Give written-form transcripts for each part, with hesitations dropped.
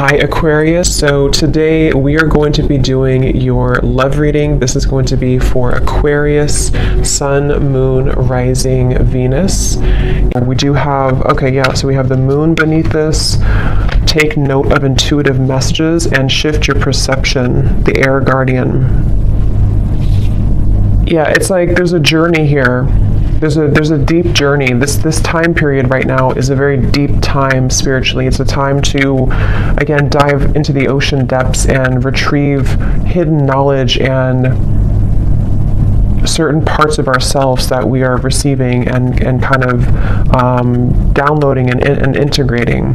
Hi Aquarius, so today we are going to be doing your love reading. This is going to be for Aquarius, Sun, Moon, Rising, Venus. We do have, so we have the Moon beneath this. Take note of intuitive messages and shift your perception, the Air Guardian. Yeah, it's like there's a journey here. There's a deep journey. This time period right now is a very deep time spiritually. It's a time to, again, dive into the ocean depths and retrieve hidden knowledge and certain parts of ourselves that we are receiving and kind of downloading and integrating.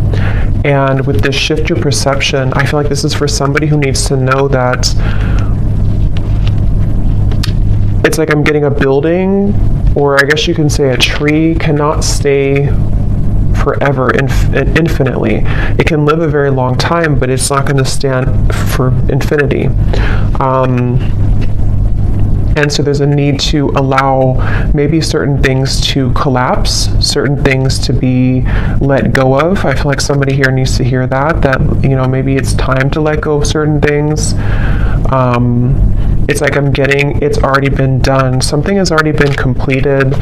And with this shift your perception, I feel like this is for somebody who needs to know that it's like I'm getting a building, or I guess you can say a tree cannot stay forever, infinitely. It can live a very long time, but it's not going to stand for infinity. And so there's a need to allow maybe certain things to collapse, certain things to be let go of. I feel like somebody here needs to hear that, you know, maybe it's time to let go of certain things. It's like I'm getting, it's already been done. Something has already been completed.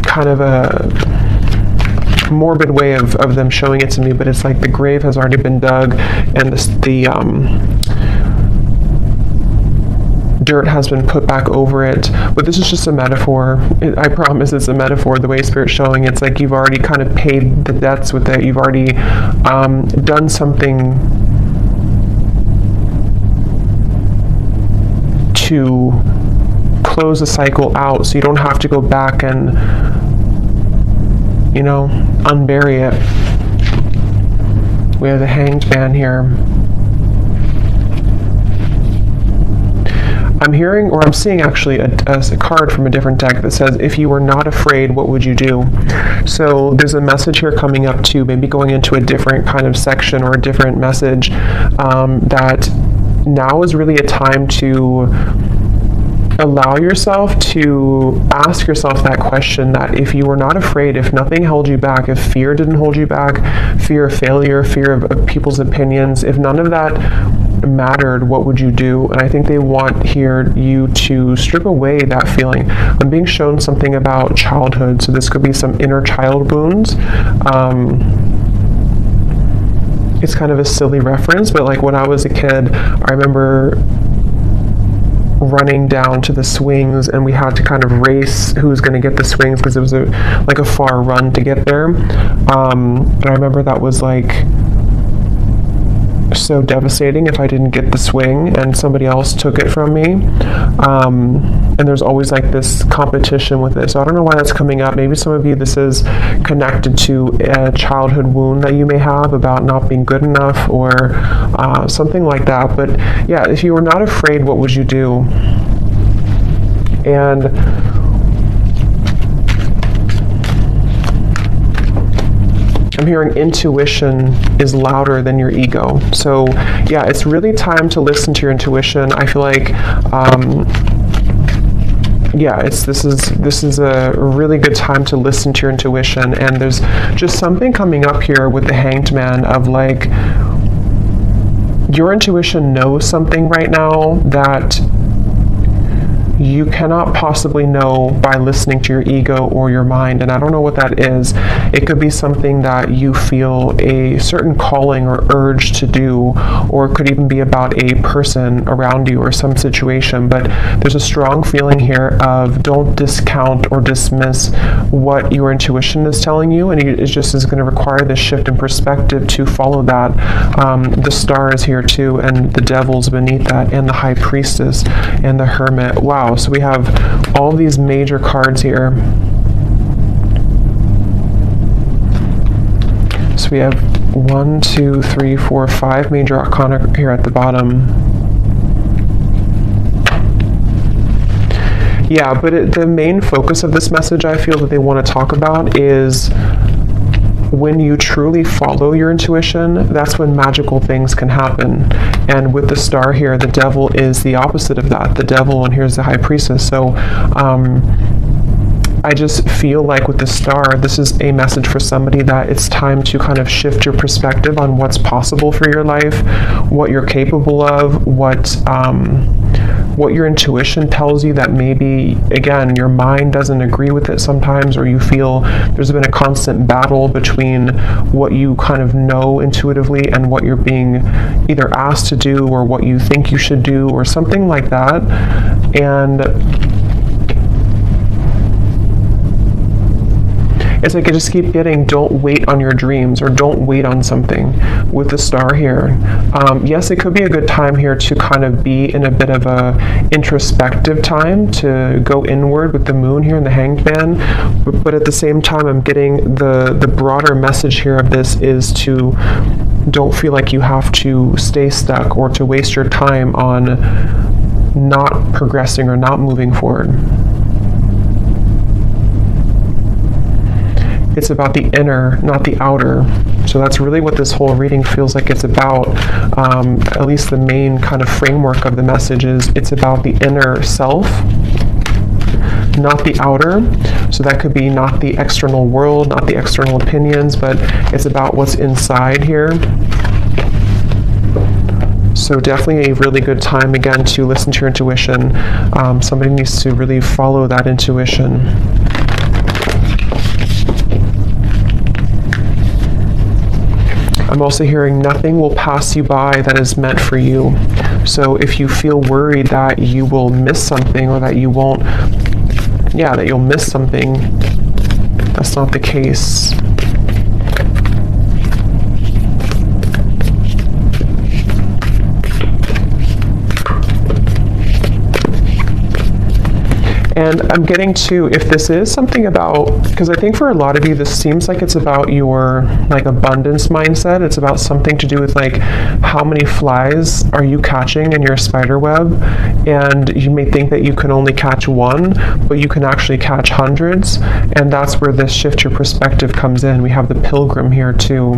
Kind of a morbid way of them showing it to me, but it's like the grave has already been dug and the dirt has been put back over it. But this is just a metaphor. I promise it's a metaphor. The way Spirit's showing, it's like you've already kind of paid the debts with it. You've already done something to close the cycle out, so you don't have to go back and, you know, unbury it. We have the Hanged Man here. I'm hearing, or I'm seeing actually a card from a different deck that says, if you were not afraid, what would you do? So there's a message here coming up too, maybe going into a different kind of section or a different message, that now is really a time to allow yourself to ask yourself that question, that if you were not afraid, if nothing held you back, if fear didn't hold you back, fear of failure, fear of people's opinions, if none of that mattered, what would you do? And I think they want here you to strip away that feeling. I'm being shown something about childhood, so this could be some inner child wounds. It's kind of a silly reference, but like when I was a kid, I remember running down to the swings, and we had to kind of race who was going to get the swings because it was like a far run to get there. And I remember that was like so devastating if I didn't get the swing and somebody else took it from me. And there's always like this competition with it. So I don't know why that's coming up. Maybe some of you, this is connected to a childhood wound that you may have about not being good enough, or something like that. But yeah, if you were not afraid, what would you do? And I'm hearing intuition is louder than your ego. So yeah, it's really time to listen to your intuition. I feel like this is a really good time to listen to your intuition. And there's just something coming up here with the Hanged Man of like, your intuition knows something right now that you cannot possibly know by listening to your ego or your mind. And I don't know what that is. It could be something that you feel a certain calling or urge to do, or it could even be about a person around you or some situation. But there's a strong feeling here of don't discount or dismiss what your intuition is telling you, and it just is going to require this shift in perspective to follow that. The Star is here too, and the Devil's beneath that, and the High Priestess and the Hermit. Wow. So we have all these major cards here. So we have 1, 2, 3, 4, 5 major arcana here at the bottom. Yeah, but the main focus of this message I feel that they want to talk about is when you truly follow your intuition, that's when magical things can happen. And with the Star here, the Devil is the opposite of that. The Devil, and here's the High Priestess. So I just feel like with the star, this is a message for somebody that it's time to kind of shift your perspective on what's possible for your life, what you're capable of, what your intuition tells you that maybe, again, your mind doesn't agree with it sometimes, or you feel there's been a constant battle between what you kind of know intuitively and what you're being either asked to do or what you think you should do or something like that. And it's like I just keep getting, don't wait on your dreams, or don't wait on something with the star here. Yes, it could be a good time here to kind of be in a bit of a introspective time, to go inward with the moon here in the Hanged Man. But at the same time, I'm getting the broader message here of this is to don't feel like you have to stay stuck or to waste your time on not progressing or not moving forward. It's about the inner, not the outer. So that's really what this whole reading feels like it's about. At least the main kind of framework of the message is it's about the inner self, not the outer. So that could be not the external world, not the external opinions, but it's about what's inside here. So definitely a really good time, again, to listen to your intuition. Somebody needs to really follow that intuition. I'm also hearing nothing will pass you by that is meant for you. So if you feel worried that you will miss something, or that you won't, that you'll miss something, that's not the case. And I'm getting to, if this is something about, because I think for a lot of you, this seems like it's about your like abundance mindset. It's about something to do with like how many flies are you catching in your spider web. And you may think that you can only catch one, but you can actually catch hundreds. And that's where this shift your perspective comes in. We have the Pilgrim here too.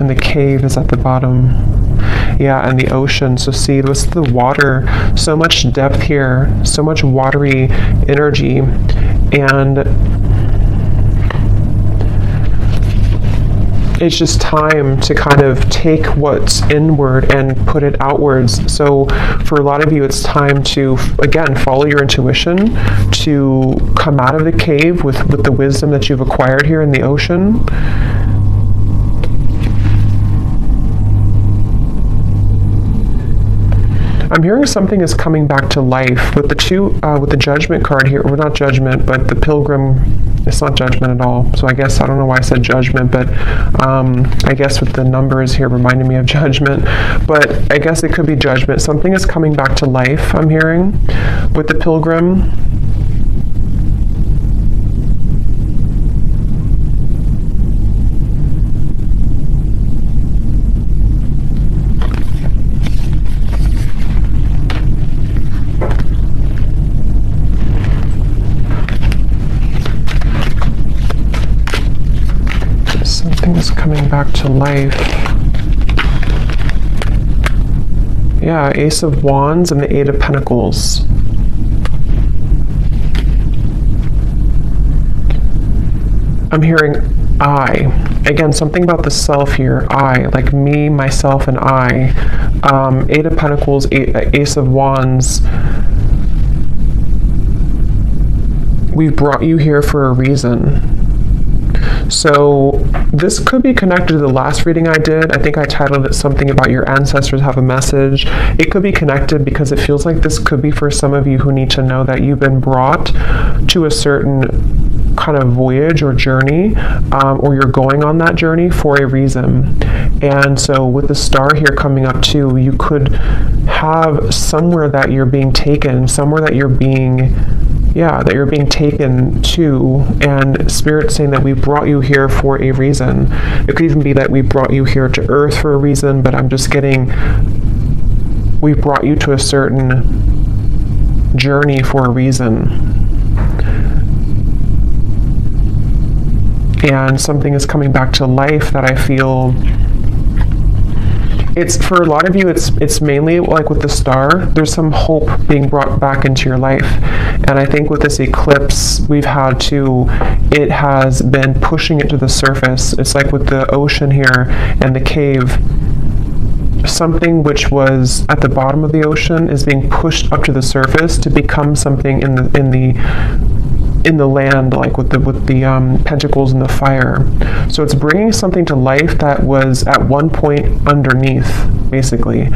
And the cave is at the bottom. Yeah, and the ocean. So see, this is the water. So much depth here, so much watery energy. And it's just time to kind of take what's inward and put it outwards. So for a lot of you, it's time to, again, follow your intuition, to come out of the cave with the wisdom that you've acquired here in the ocean. I'm hearing something is coming back to life with the with the Judgment card here, or not Judgment, but the Pilgrim. It's not Judgment at all. So I guess, I don't know why I said Judgment, but I guess with the numbers here reminding me of Judgment. But I guess it could be Judgment. Something is coming back to life, I'm hearing, with the Pilgrim. Something's coming back to life. Yeah, Ace of Wands and the Eight of Pentacles. I'm hearing I. Again, something about the self here. I, like me, myself, and I. Eight of Pentacles, Ace of Wands. We've brought you here for a reason. So this could be connected to the last reading I did. I think I titled it something about your ancestors have a message. It could be connected because it feels like this could be for some of you who need to know that you've been brought to a certain kind of voyage or journey, or you're going on that journey for a reason. And so with the star here coming up too, you could have somewhere that you're being taken, somewhere that you're being taken to, and Spirit saying that we brought you here for a reason. It could even be that we brought you here to Earth for a reason, but I'm just getting, we brought you to a certain journey for a reason. And something is coming back to life that I feel it's for a lot of you, it's mainly like with the star, there's some hope being brought back into your life. And I think with this eclipse, it has been pushing it to the surface. It's like with the ocean here and the cave, something which was at the bottom of the ocean is being pushed up to the surface to become something in the land, like with the pentacles and the fire. So it's bringing something to life that was at one point underneath, basically,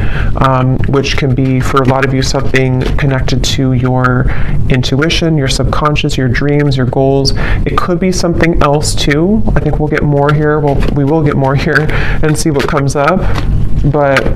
which can be for a lot of you something connected to your intuition, your subconscious, your dreams, your goals. It could be something else too. I think we'll get more here. We will get more here and see what comes up. But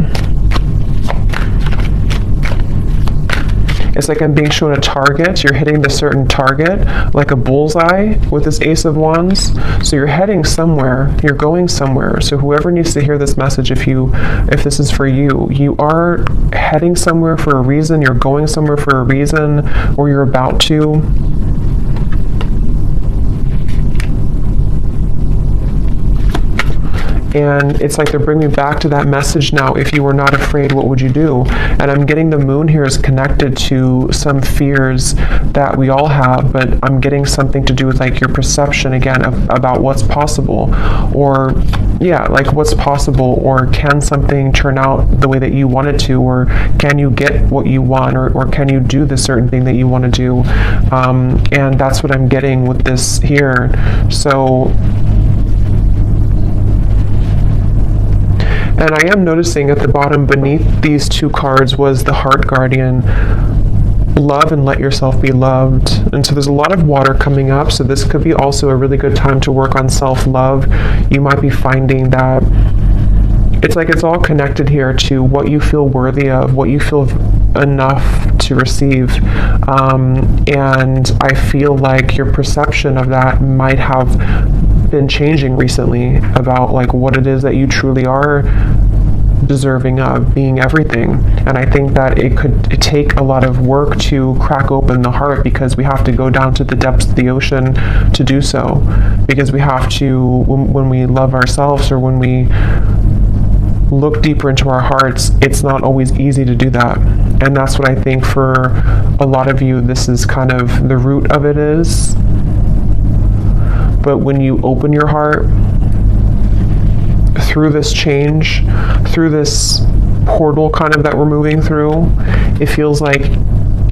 it's like I'm being shown a target. You're hitting the certain target, like a bullseye with this Ace of Wands. So you're heading somewhere. You're going somewhere. So whoever needs to hear this message, if this is for you, you are heading somewhere for a reason. You're going somewhere for a reason, or you're about to. And it's like they're bringing me back to that message now. If you were not afraid, what would you do? And I'm getting the moon here is connected to some fears that we all have, but I'm getting something to do with like your perception again about what's possible, or like what's possible, or can something turn out the way that you want it to, or can you get what you want, or can you do the certain thing that you want to do? And that's what I'm getting with this here. So, and I am noticing at the bottom beneath these two cards was the Heart Guardian. Love and let yourself be loved. And so there's a lot of water coming up. So this could be also a really good time to work on self-love. You might be finding that it's like it's all connected here to what you feel worthy of, what you feel enough to receive. And I feel like your perception of that might have been changing recently about like what it is that you truly are deserving of, being everything. And I think that it take a lot of work to crack open the heart, because we have to go down to the depths of the ocean to do so, because we have to, when we love ourselves, or when we look deeper into our hearts, it's not always easy to do that. And that's what I think for a lot of you, this is kind of the root of it is. But when you open your heart through this change, through this portal kind of that we're moving through, it feels like,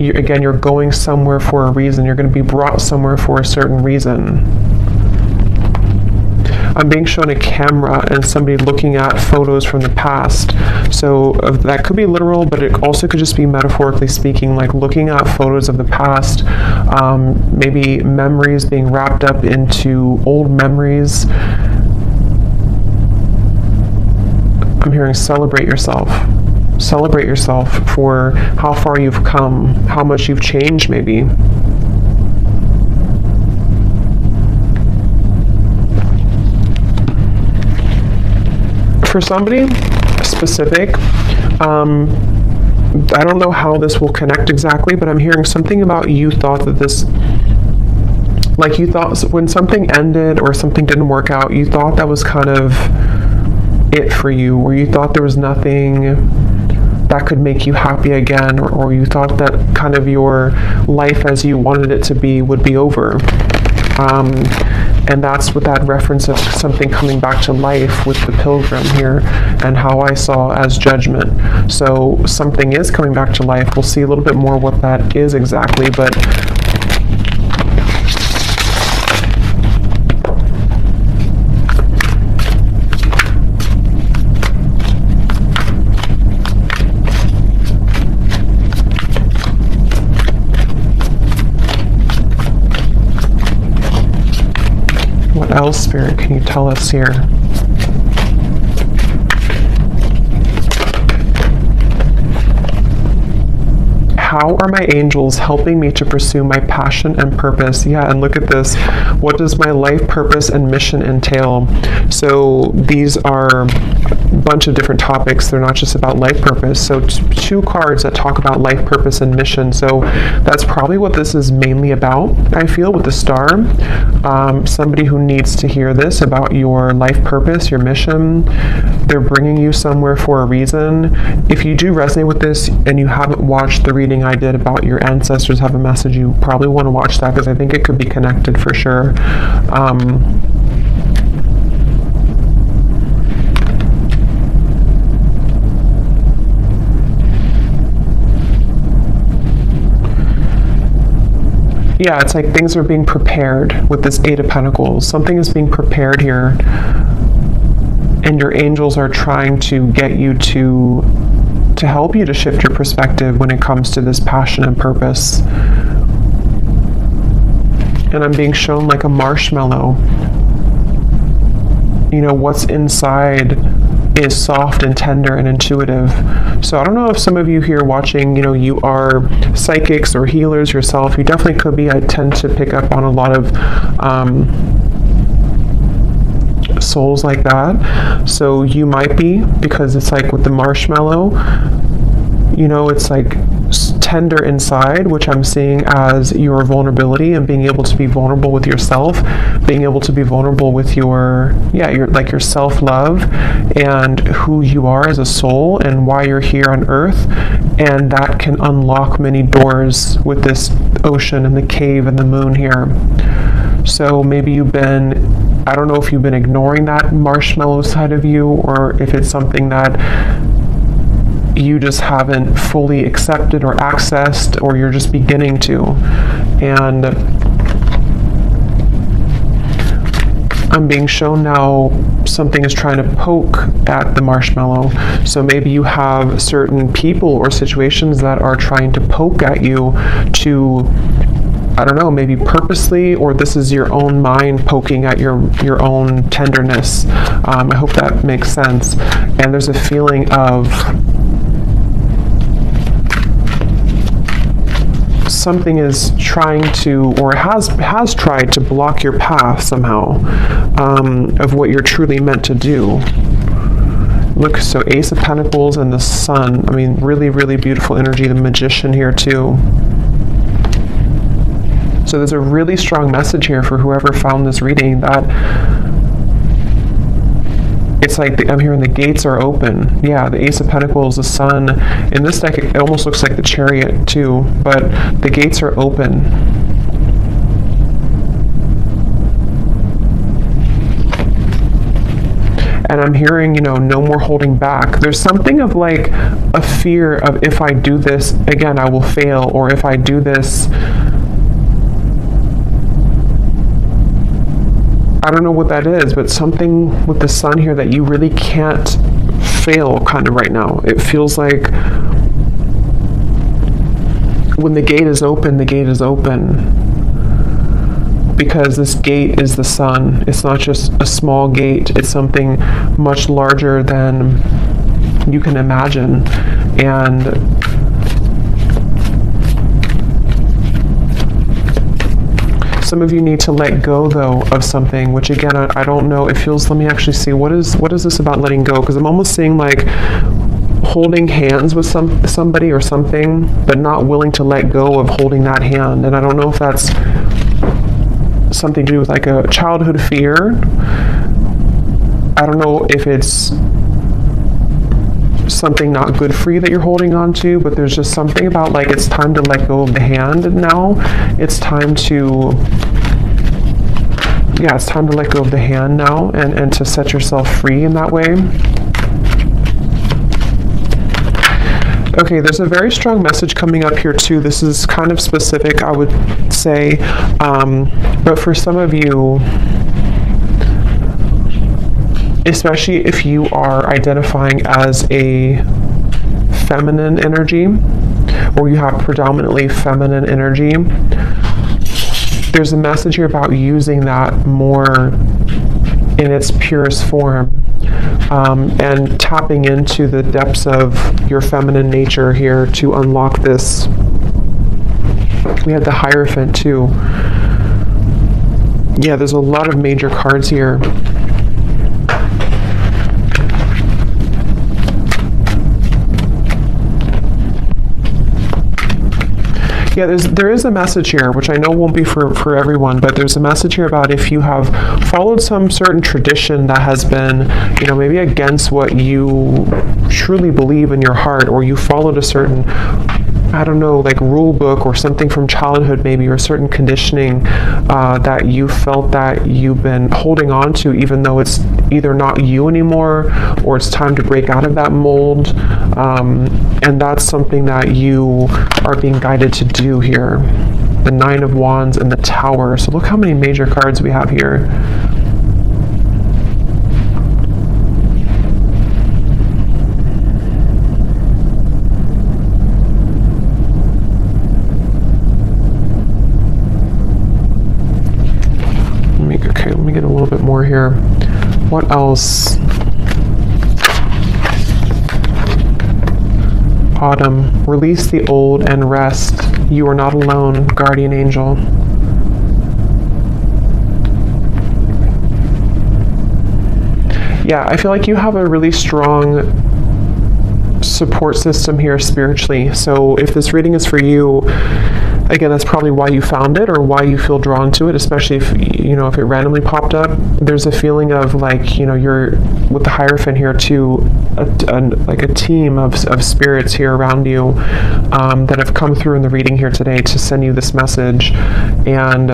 you're going somewhere for a reason. You're going to be brought somewhere for a certain reason. I'm being shown a camera and somebody looking at photos from the past. So that could be literal, but it also could just be metaphorically speaking, like looking at photos of the past, maybe memories being wrapped up into old memories. I'm hearing celebrate yourself. Celebrate yourself for how far you've come, how much you've changed maybe. For somebody specific, I don't know how this will connect exactly, but I'm hearing something about you thought that this, like you thought when something ended or something didn't work out, you thought that was kind of it for you, or you thought there was nothing that could make you happy again, or you thought that kind of your life as you wanted it to be would be over. And that's with that reference of something coming back to life with the Pilgrim here, and how I saw as judgment. So something is coming back to life. We'll see a little bit more what that is exactly, but what else, Spirit, can you tell us here? How how are my angels helping me to pursue my passion and purpose? Yeah, and look at this. What does my life purpose and mission entail? So these are a bunch of different topics. They're not just about life purpose. So two cards that talk about life purpose and mission. So that's probably what this is mainly about, I feel, with the star. Somebody who needs to hear this about your life purpose, your mission. They're bringing you somewhere for a reason. If you do resonate with this and you haven't watched the reading I did about your ancestors have a message, you probably want to watch that, because I think it could be connected for sure. Yeah, it's like things are being prepared with this Eight of Pentacles. Something is being prepared here, and your angels are trying to get you to help you to shift your perspective when it comes to this passion and purpose. And I'm being shown like a marshmallow. You know, what's inside is soft and tender and intuitive. So I don't know if some of you here watching, you know, you are psychics or healers yourself. You definitely could be. I tend to pick up on a lot of souls like that. So you might be, because it's like with the marshmallow, you know, it's like tender inside, which I'm seeing as your vulnerability and being able to be vulnerable with yourself, being able to be vulnerable with your self-love and who you are as a soul and why you're here on earth. And that can unlock many doors with this ocean and the cave and the moon here. So maybe you've been, I don't know if you've been ignoring that marshmallow side of you, or if it's something that you just haven't fully accepted or accessed, or you're just beginning to. And I'm being shown now something is trying to poke at the marshmallow. So maybe you have certain people or situations that are trying to poke at you to, I don't know, maybe purposely, or this is your own mind poking at your own tenderness. I hope that makes sense. And there's a feeling of something is trying to, or has tried to block your path somehow, of what you're truly meant to do. Look, so Ace of Pentacles and the Sun. I mean, really, really beautiful energy. The Magician here too. So there's a really strong message here for whoever found this reading, that it's like I'm hearing the gates are open. Yeah, the Ace of Pentacles, the Sun. In this deck, it almost looks like the Chariot too, but the gates are open. And I'm hearing, you know, no more holding back. There's something of like a fear of, if I do this, again, I will fail, or if I do this, I don't know what that is, but something with the Sun here that you really can't fail kind of right now. It feels like when the gate is open, the gate is open. Because this gate is the Sun. It's not just a small gate. It's something much larger than you can imagine. And some of you need to let go, though, of something, which again, I don't know. It feels, let me actually see, what is this about letting go? Because I'm almost seeing like holding hands with somebody or something, but not willing to let go of holding that hand. And I don't know if that's something to do with like a childhood fear. I don't know if it's something not good for you that you're holding on to, but there's just something about like it's time to let go of the hand now. It's time to, yeah, it's time to let go of the hand now, and to set yourself free in that way. Okay, there's a very strong message coming up here too. This is kind of specific, I would say, but for some of you, especially if you are identifying as a feminine energy, or you have predominantly feminine energy, there's a message here about using that more in its purest form, and tapping into the depths of your feminine nature here to unlock this We had the Hierophant too. Yeah, there's a lot of major cards here. Yeah, there is a message here, which I know won't be for everyone, but there's a message here about if you have followed some certain tradition that has been, maybe against what you truly believe in your heart, or you followed a certain, I don't know, like rule book or something from childhood maybe, or certain conditioning that you felt that you've been holding on to, even though it's either not you anymore or it's time to break out of that mold. And that's something that you are being guided to do here. The Nine of Wands and the Tower. So look how many major cards we have here. Let me get a little bit more here. What else? Autumn. Release the old and rest. You are not alone, guardian angel. Yeah, I feel like you have a really strong support system here spiritually. So if this reading is for you, again, that's probably why you found it or why you feel drawn to it, especially if, if it randomly popped up. There's a feeling of like, you're with the Hierophant here too, like a team of spirits here around you that have come through in the reading here today to send you this message. And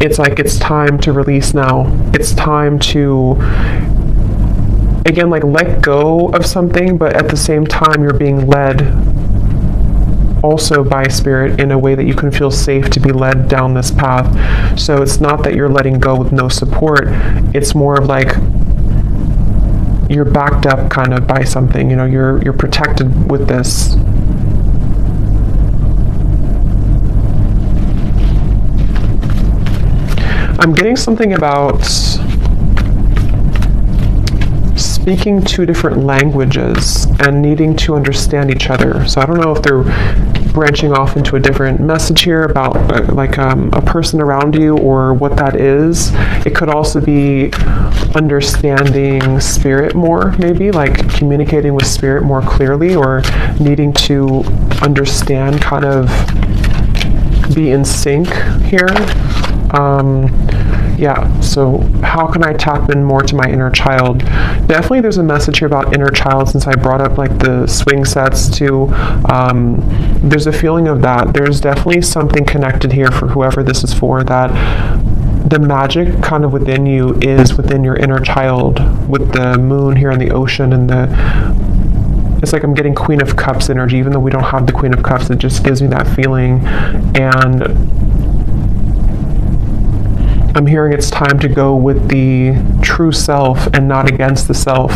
it's like, it's time to release now. It's time to, again, like let go of something, but at the same time, you're being led also by Spirit in a way that you can feel safe to be led down this path. So it's not that you're letting go with no support. It's more of like you're backed up kind of by something, you're protected with this. I'm getting something about speaking two different languages and needing to understand each other. So I don't know if they're branching off into a different message here about a person around you or what that is. It could also be understanding Spirit more, maybe like communicating with Spirit more clearly, or needing to understand, kind of be in sync here. Yeah, so how can I tap in more to my inner child? Definitely there's a message here about inner child, since I brought up like the swing sets too. There's a feeling of that. There's definitely something connected here for whoever this is for, that the magic kind of within you is within your inner child, with the moon here in the ocean, and it's like I'm getting Queen of Cups energy, even though we don't have the Queen of Cups. It just gives me that feeling. And I'm hearing it's time to go with the true self and not against the self.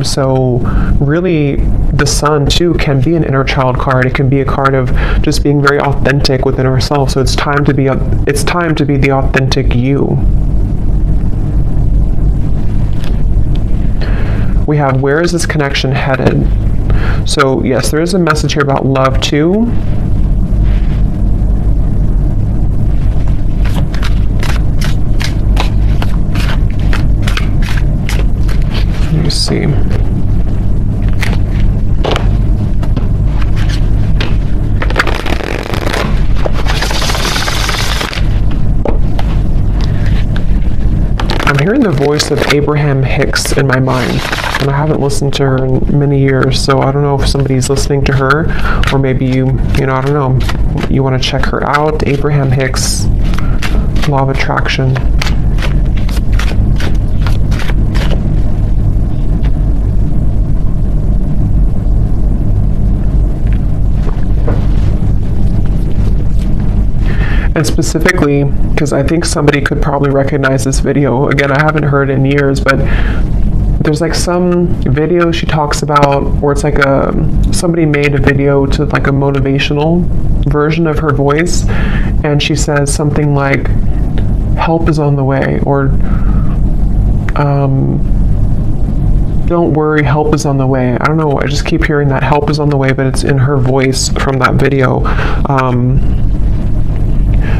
So really, the Sun too can be an inner child card. It can be a card of just being very authentic within ourselves. So it's time to be the authentic you. We have, where is this connection headed? So yes, there is a message here about love too. Let me see. I'm hearing the voice of Abraham Hicks in my mind, and I haven't listened to her in many years, so I don't know if somebody's listening to her, or maybe I don't know, you want to check her out. Abraham Hicks, Law of Attraction. And specifically, because I think somebody could probably recognize this video. Again, I haven't heard it in years, but there's like some video she talks about, or it's like somebody made a video to like a motivational version of her voice, and she says something like, help is on the way, or don't worry, help is on the way. I don't know, I just keep hearing that help is on the way, but it's in her voice from that video.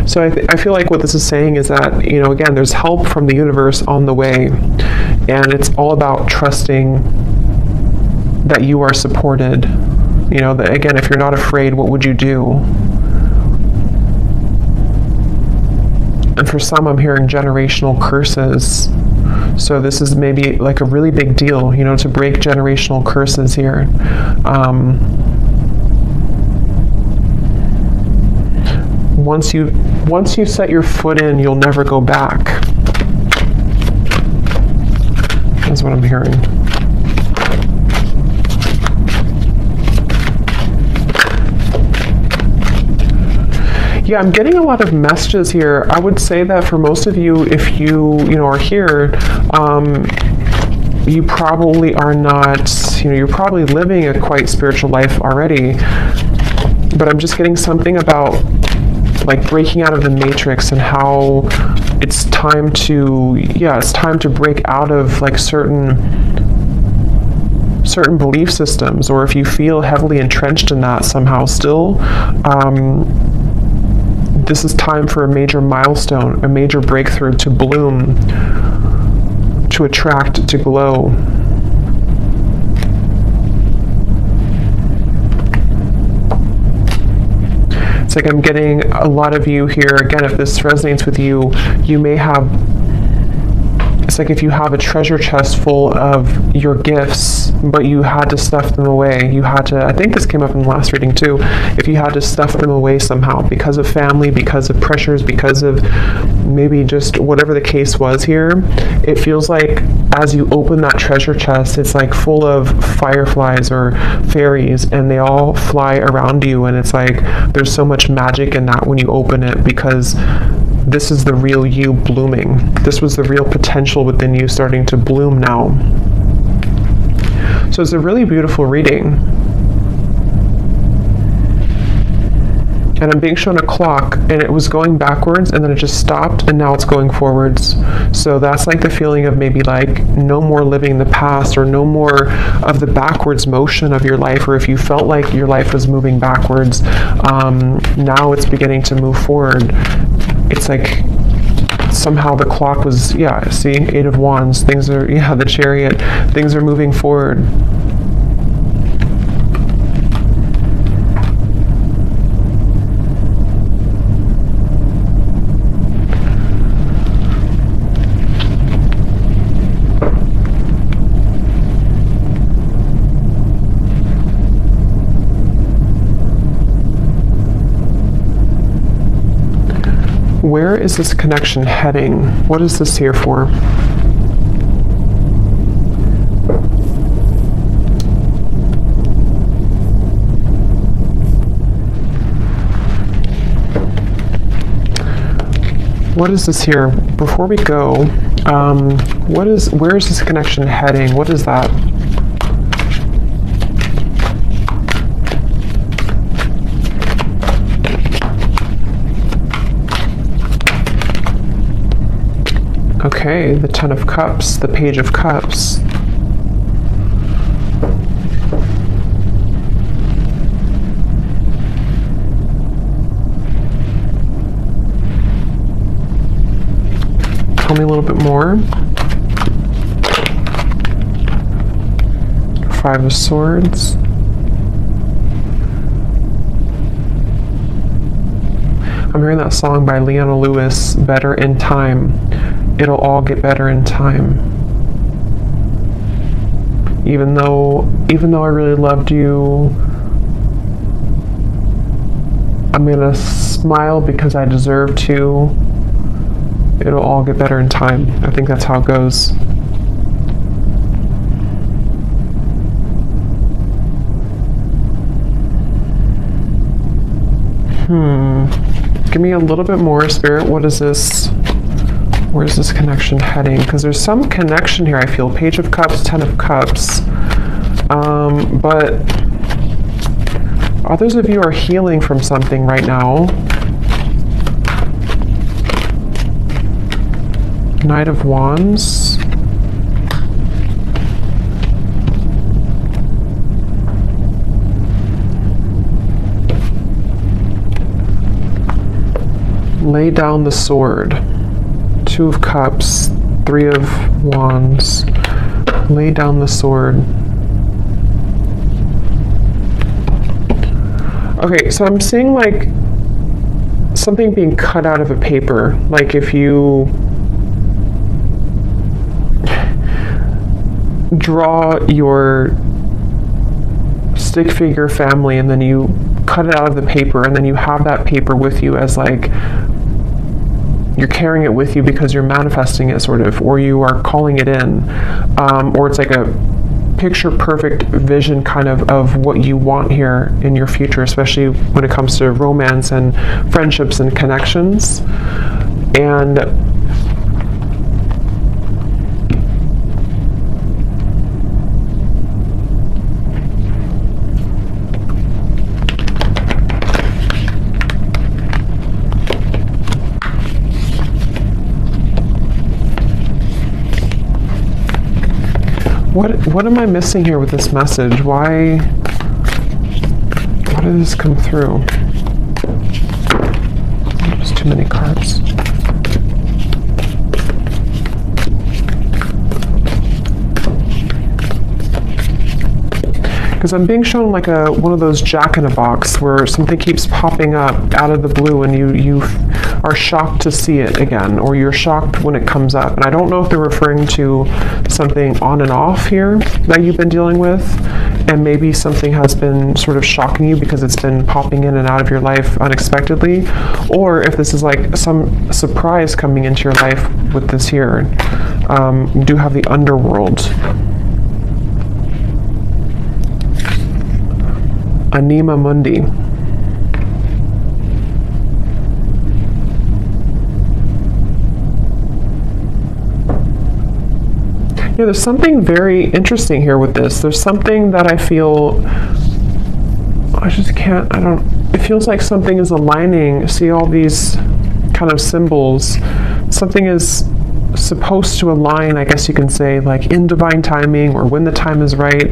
So I feel like what this is saying is that, you know, again, there's help from the universe on the way, and it's all about trusting that you are supported. You know, that, again, if you're not afraid, what would you do? And for some, I'm hearing generational curses. So this is maybe like a really big deal, you know, to break generational curses here. Once you set your foot in, you'll never go back. That's what I'm hearing. Yeah, I'm getting a lot of messages here. I would say that for most of you, if you know, are here, you probably are not, you know, you're probably living a quite spiritual life already. But I'm just getting something about like breaking out of the matrix and how it's time to, yeah, it's time to break out of like certain belief systems, or if you feel heavily entrenched in that somehow still, this is time for a major milestone, a major breakthrough to bloom, to attract, to glow. It's like I'm getting a lot of you here. Again, if this resonates with you, you may have, it's like if you have a treasure chest full of your gifts, but you had to stuff them away. You had to, I think this came up in the last reading too, if you had to stuff them away somehow because of family, because of pressures, because of maybe just whatever the case was here, it feels like as you open that treasure chest, it's like full of fireflies or fairies, and they all fly around you, and it's like there's so much magic in that when you open it, because this is the real you blooming. This was the real potential within you starting to bloom now. So it's a really beautiful reading. And I'm being shown a clock, and it was going backwards, and then it just stopped, and now it's going forwards. So that's like the feeling of maybe like no more living the past, or no more of the backwards motion of your life, or if you felt like your life was moving backwards, now it's beginning to move forward. It's like somehow the clock was, yeah, see, 8 of Wands, things are, yeah, the Chariot, things are moving forward. Where is this connection heading? What is this here for? What is this here? Before we go, where is this connection heading? What is that? Okay, the Ten of Cups, the Page of Cups. Tell me a little bit more. Five of Swords. I'm hearing that song by Leona Lewis, Better in Time. It'll all get better in time. Even though I really loved you, I'm gonna smile because I deserve to. It'll all get better in time. I think that's how it goes. Give me a little bit more, Spirit. What is this? Where's this connection heading? Because there's some connection here, I feel. Page of Cups, Ten of Cups. But others of you are healing from something right now. Knight of Wands. Lay down the sword. Two of Cups, Three of Wands. Lay down the sword. Okay, so I'm seeing like something being cut out of a paper. Like if you draw your stick figure family and then you cut it out of the paper and then you have that paper with you as like you're carrying it with you because you're manifesting it sort of, or you are calling it in, or it's like a picture perfect vision kind of what you want here in your future, especially when it comes to romance and friendships and connections. And what am I missing here with this message? Why did this come through? There's too many cards. Because I'm being shown like one of those jack-in-a-box where something keeps popping up out of the blue and you are shocked to see it again, or you're shocked when it comes up. And I don't know if they're referring to something on and off here that you've been dealing with, and maybe something has been sort of shocking you because it's been popping in and out of your life unexpectedly, or if this is like some surprise coming into your life with this here. You do have the underworld. Anima Mundi. Yeah, there's something very interesting here with this. There's something that I feel, it feels like something is aligning. See all these kind of symbols. Something is supposed to align, I guess you can say, like in divine timing or when the time is right,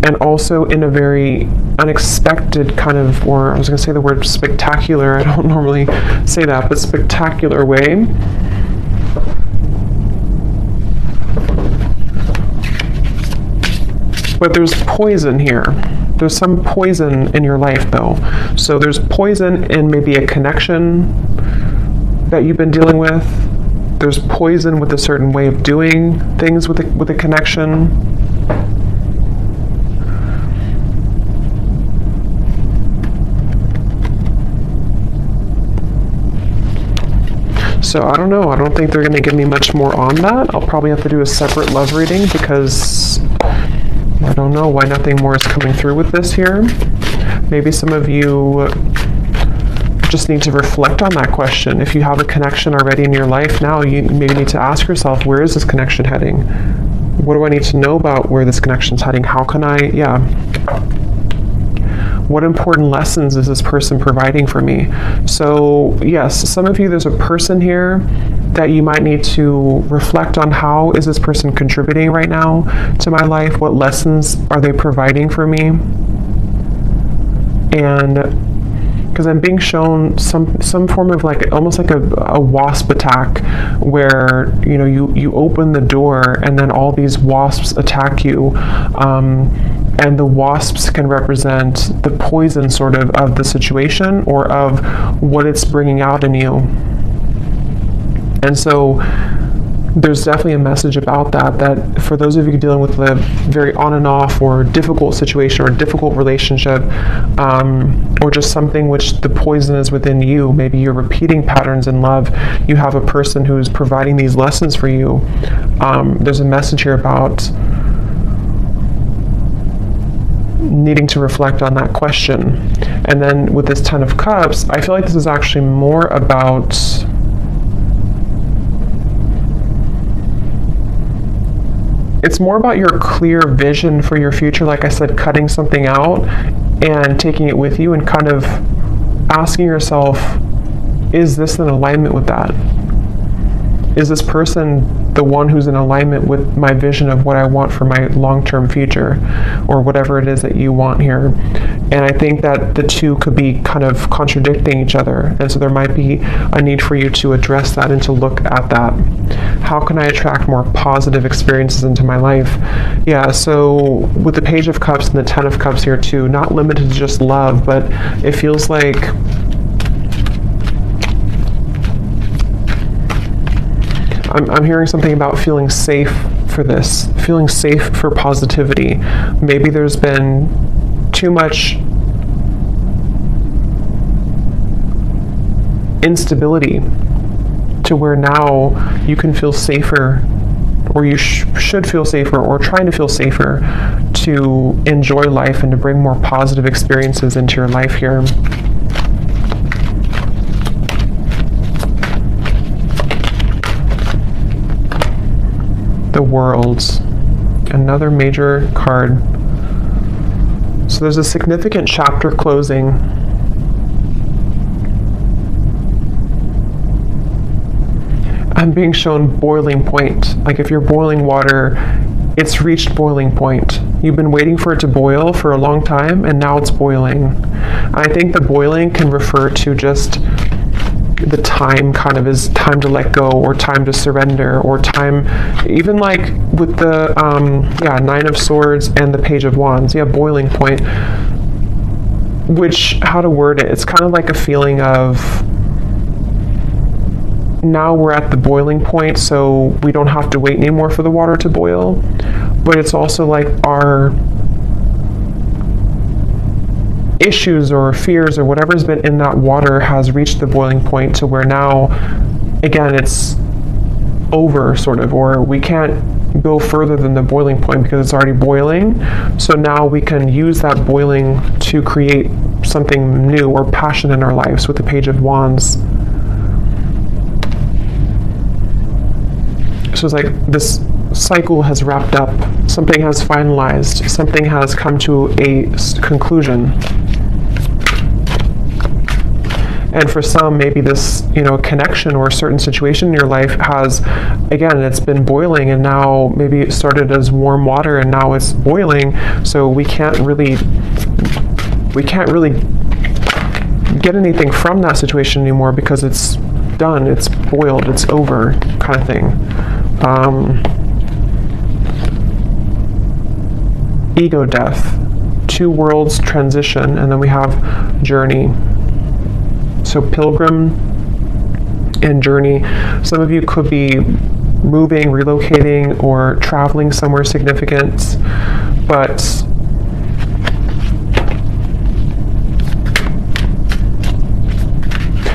and also in a very unexpected kind of, or I was going to say the word spectacular, I don't normally say that, but spectacular way. But there's poison here. There's some poison in your life though. So there's poison in maybe a connection that you've been dealing with. There's poison with a certain way of doing things with a connection. So I don't know. I don't think they're going to give me much more on that. I'll probably have to do a separate love reading because I don't know why nothing more is coming through with this here. Maybe some of you just need to reflect on that question. If you have a connection already in your life now, you maybe need to ask yourself, where is this connection heading? What do I need to know about where this connection is heading? How can what important lessons is this person providing for me? So yes, some of you, there's a person here that you might need to reflect on. How is this person contributing right now to my life? What lessons are they providing for me? And because I'm being shown some form of like almost like a wasp attack, where you open the door and then all these wasps attack you, and the wasps can represent the poison sort of the situation or of what it's bringing out in you. And so there's definitely a message about that for those of you dealing with a very on and off or difficult situation or difficult relationship, or just something which the poison is within you. Maybe you're repeating patterns in love. You have a person who's providing these lessons for you. There's a message here about needing to reflect on that question. And then with this Ten of Cups, I feel like this is actually more about your clear vision for your future. Like I said, cutting something out and taking it with you and kind of asking yourself, is this in alignment with that? is this person the one who's in alignment with my vision of what I want for my long-term future, or whatever it is that you want here? And I think that the two could be kind of contradicting each other, and so there might be a need for you to address that and to look at that. How can I attract more positive experiences into my life? Yeah, so with the Page of Cups and the Ten of Cups here too, not limited to just love, but it feels like I'm hearing something about feeling safe for this, feeling safe for positivity. Maybe there's been too much instability to where now you can feel safer, or you should feel safer, or trying to feel safer to enjoy life and to bring more positive experiences into your life here. The World, another major card. So there's a significant chapter closing. I'm being shown boiling point. Like if you're boiling water, it's reached boiling point. You've been waiting for it to boil for a long time, and now it's boiling. I think the boiling can refer to just the time, kind of is time to let go, or time to surrender, or time, even like with the Nine of Swords and the Page of Wands, boiling point, which, how to word it, it's kind of like a feeling of now we're at the boiling point, so we don't have to wait anymore for the water to boil. But it's also like our issues or fears or whatever's been in that water has reached the boiling point, to where now, again, it's over, sort of, or we can't go further than the boiling point because it's already boiling. So now we can use that boiling to create something new or passion in our lives with the Page of Wands. So it's like this cycle has wrapped up, something has finalized, something has come to a conclusion. And for some, maybe this, connection or a certain situation in your life has, again, it's been boiling, and now maybe it started as warm water and now it's boiling. So we can't really get anything from that situation anymore because it's done, it's boiled, it's over, kind of thing. Ego death, two worlds transition, and then we have journey. So pilgrim and journey. Some of you could be moving, relocating, or traveling somewhere significant, but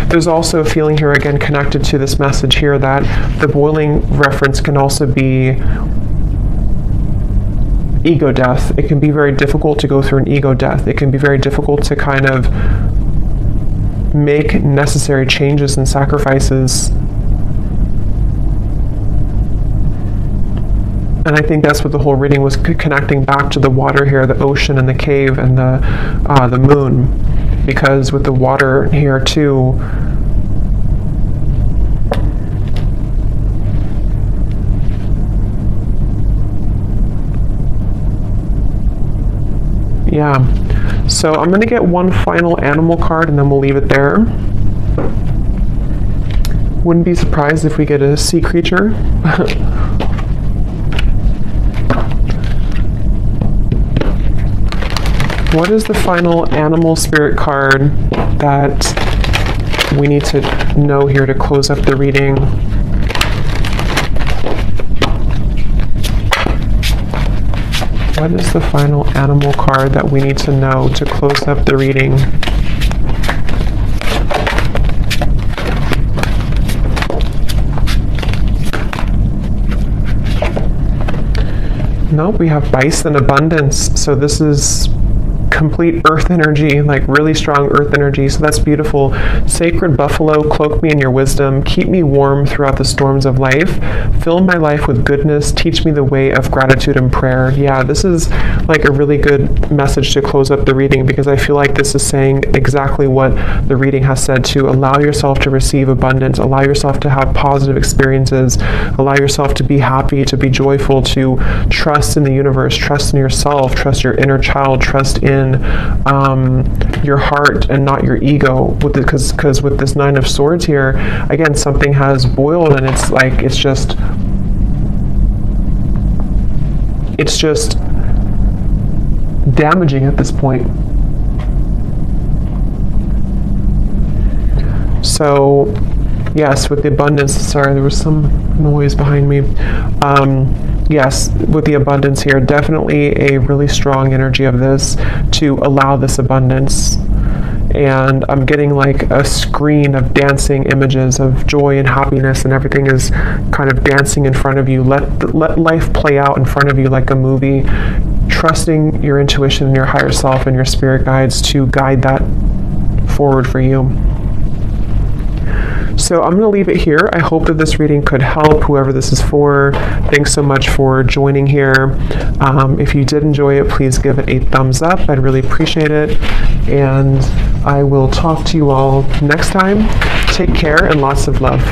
there's also a feeling here, again, connected to this message here, that the boiling reference can also be ego death. It can be very difficult to go through an ego death. It can be very difficult to kind of make necessary changes and sacrifices. And I think that's what the whole reading was connecting back to, the water here, the ocean and the cave and the moon. Because with the water here too, so I'm going to get one final animal card and then we'll leave it there. Wouldn't be surprised if we get a sea creature. What is the final animal spirit card that we need to know here to close up the reading? What is the final animal card that we need to know to close up the reading? Nope, we have bison abundance. So this is complete earth energy, like really strong earth energy. So that's beautiful. Sacred buffalo, cloak me in your wisdom. Keep me warm throughout the storms of life. Fill my life with goodness. Teach me the way of gratitude and prayer. Yeah, this is like a really good message to close up the reading, because I feel like this is saying exactly what the reading has said, to allow yourself to receive abundance, allow yourself to have positive experiences, allow yourself to be happy, to be joyful, to trust in the universe, trust in yourself, trust your inner child, trust in your heart and not your ego. Because with this Nine of Swords here, again, something has boiled, and it's like it's just damaging at this point. So yes, with the abundance, sorry, there was some noise behind me. Yes, with the abundance here, definitely a really strong energy of this to allow this abundance. And I'm getting like a screen of dancing images of joy and happiness, and everything is kind of dancing in front of you. Let life play out in front of you like a movie, trusting your intuition and your higher self and your spirit guides to guide that forward for you. So I'm going to leave it here. I hope that this reading could help whoever this is for. Thanks so much for joining here. If you did enjoy it, please give it a thumbs up. I'd really appreciate it. And I will talk to you all next time. Take care and lots of love.